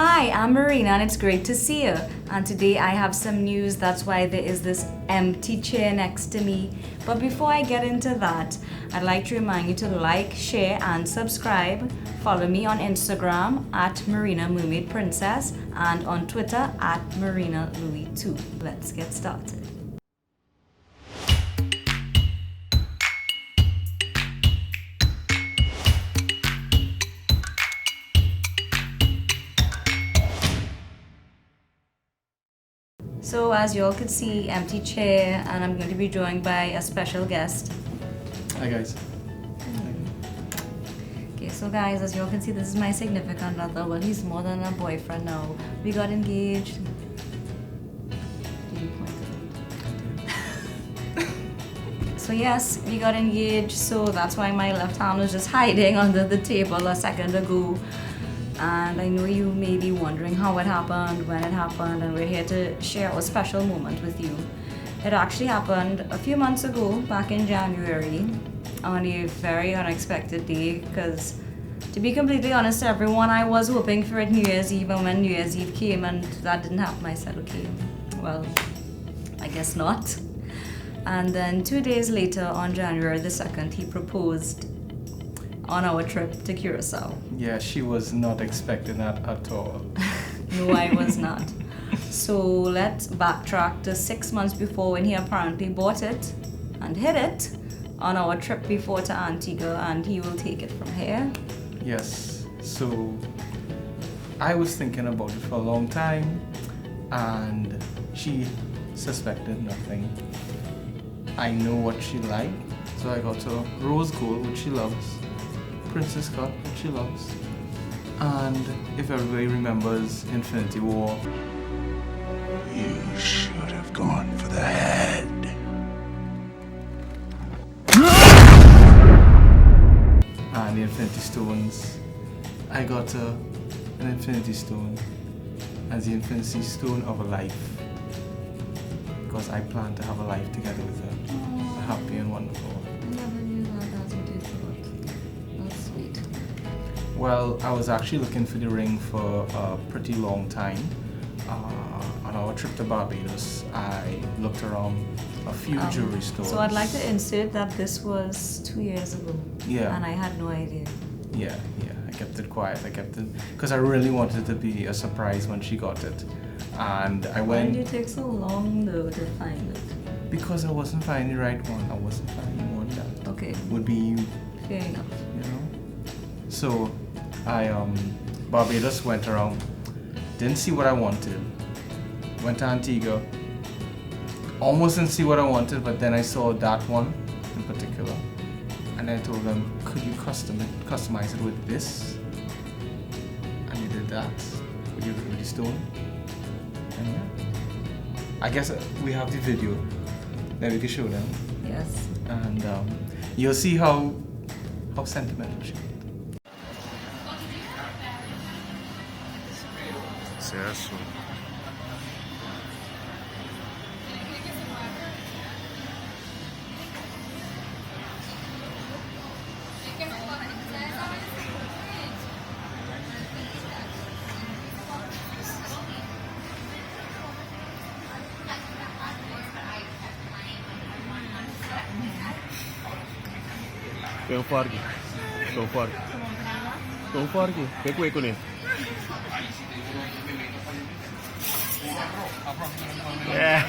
Hi, I'm Marina and it's great to see you. And today I have some news, that's why there is this empty chair next to me. But before I get into that, I'd like to remind you to like, share and subscribe. Follow me on Instagram at Marina Mermaid Princess and on Twitter at Marina Louis 2. Let's get started. So as you all could see, empty chair, and I'm going to be joined by a special guest. Hi guys. Okay, so guys, as you all can see, this is my significant other. Well, he's more than a boyfriend now. We got engaged. So yes, we got engaged, so that's why my left hand was just hiding under the table a second ago. And I know you may be wondering how it happened, when it happened, and we're here to share a special moment with you. It actually happened a few months ago, back in January, on a very unexpected day, because to be completely honest, everyone, I was hoping for it New Year's Eve, and when New Year's Eve came and that didn't happen, I said, okay, well, I guess not. And then 2 days later, on January the 2nd, he proposed on our trip to Curacao. Yeah, she was not expecting that at all. No, I was not. So let's backtrack to 6 months before when he apparently bought it and hid it on our trip before to Antigua, and he will take it from here. Yes, so I was thinking about it for a long time and she suspected nothing. I know what she liked, so I got her rose gold, which she loves, princess cut, which she loves, and if everybody remembers Infinity War, you should have gone for the head. And the Infinity Stones, I got her an Infinity Stone as the Infinity Stone of a life, because I plan to have a life together with her, happy and wonderful. Well, I was actually looking for the ring for a pretty long time. On our trip to Barbados, I looked around a few jewelry stores. So I'd like to insert that this was 2 years ago. Yeah. And I had no idea. Yeah. I kept it quiet. I kept it because I really wanted it to be a surprise when she got it. And I went. Why did you take so long though to find it? Because I wasn't finding the right one. I wasn't finding one that okay. would be you. Fair enough. You know. So I Barbados, went around, didn't see what I wanted, went to Antigua, almost didn't see what I wanted, but then I saw that one in particular, and I told them, could you customize it with this? And they did that with the stone, and yeah, I guess we have the video that we can show them. Yes. And you'll see how sentimental she is. Sucesso. Tão forte. Que cueco ne? Yeah.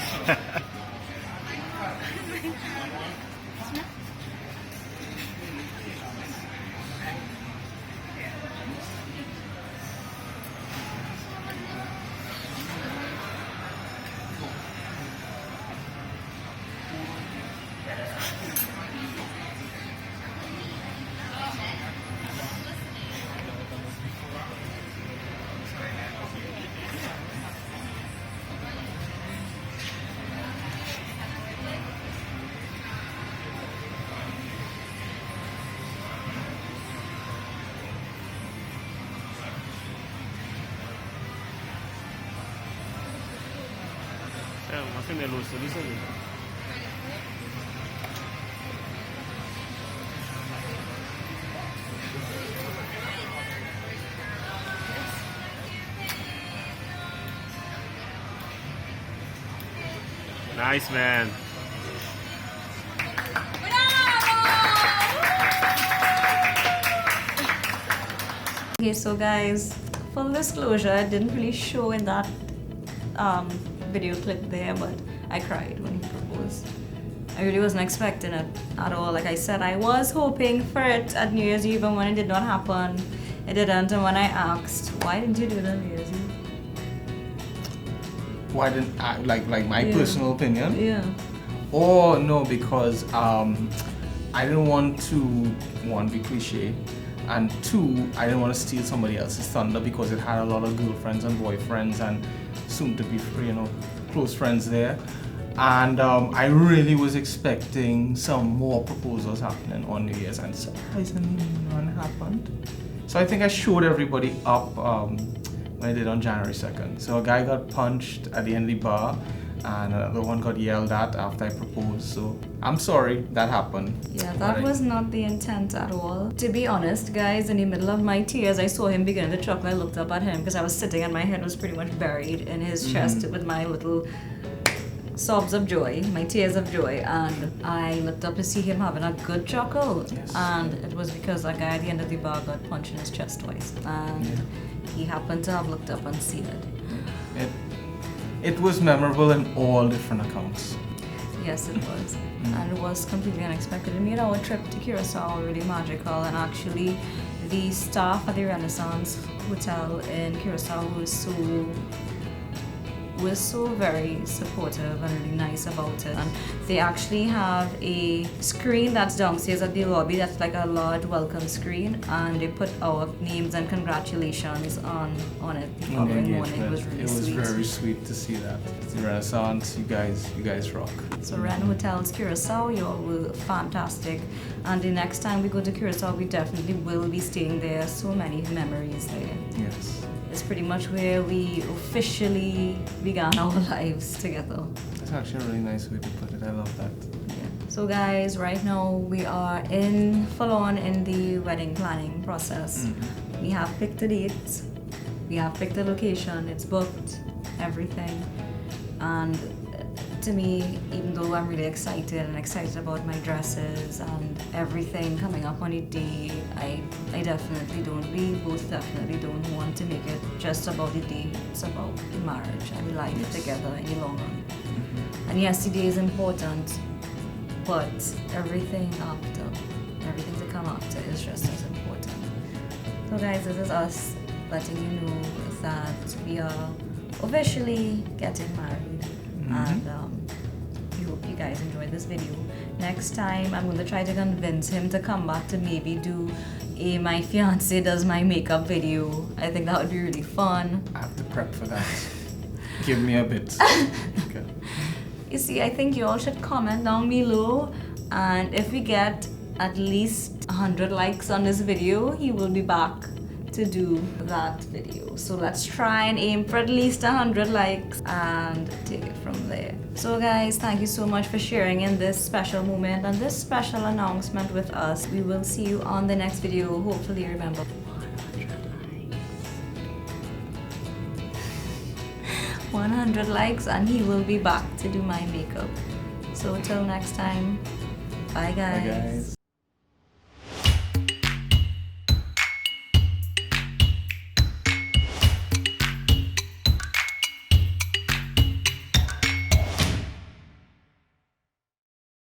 Acende luz, luz ali. Nice, man. Okay, so guys, full disclosure, I didn't really show in that video clip there, but I cried when he proposed. I really wasn't expecting it at all. Like I said, I was hoping for it at New Year's Eve, and when it did not happen, it didn't. And when I asked, why didn't you do it on New Year's Eve? Why didn't I, like my personal opinion? Yeah. Oh no, because I didn't want to, one, be cliche, and two, I didn't want to steal somebody else's thunder because it had a lot of girlfriends and boyfriends and soon to be, close friends there. And I really was expecting some more proposals happening on New Year's, and surprisingly none happened. So I think I showed everybody up when I did on January 2nd. So a guy got punched at the end of the bar, and another one got yelled at after I proposed. So I'm sorry that happened. Yeah, that was not the intent at all. To be honest, guys, in the middle of my tears, I saw him beginning to chuckle. I looked up at him because I was sitting and my head was pretty much buried in his chest with my little sobs of joy, my tears of joy, and I looked up to see him having a good chuckle. Yes. And it was because a guy at the end of the bar got punched in his chest twice, and he happened to have looked up and seen it. It was memorable in all different accounts. Yes, it was. And it was completely unexpected. It made our trip to Curacao really magical, and actually the staff at the Renaissance Hotel in Curacao was so very supportive and really nice about it. And they actually have a screen that's downstairs at the lobby that's like a large welcome screen, and they put our names and congratulations on it the following morning. It was really sweet. It was very sweet to see that. The Renaissance, you guys rock. So Ren Hotels Curacao, you all were fantastic. And the next time we go to Curacao, we definitely will be staying there. So many memories there. Yes. It's pretty much where we officially began our lives together. That's actually a really nice way to put it. I love that. Yeah. So guys, right now we are full on in the wedding planning process. We have picked a date, we have picked a location, it's booked, everything. And to me, even though I'm really excited about my dresses and everything coming up on the day, we both definitely don't want to make it just about the day. It's about the marriage and the life together in the long run. And yes, the day is important, but everything to come after is just as important. So guys, this is us letting you know that we are officially getting married. And we hope you guys enjoyed this video. Next time, I'm going to try to convince him to come back to maybe do a my fiance does my makeup video. I think that would be really fun. I have to prep for that. Give me a bit. Okay. You see, I think you all should comment down below, and if we get at least 100 likes on this video, he will be back to do that video. So let's try and aim for at least 100 likes and take it from there. So guys, thank you so much for sharing in this special moment and this special announcement with us. We will see you on the next video. Hopefully remember 100 likes and he will be back to do my makeup. So till next time, bye guys. Bye guys.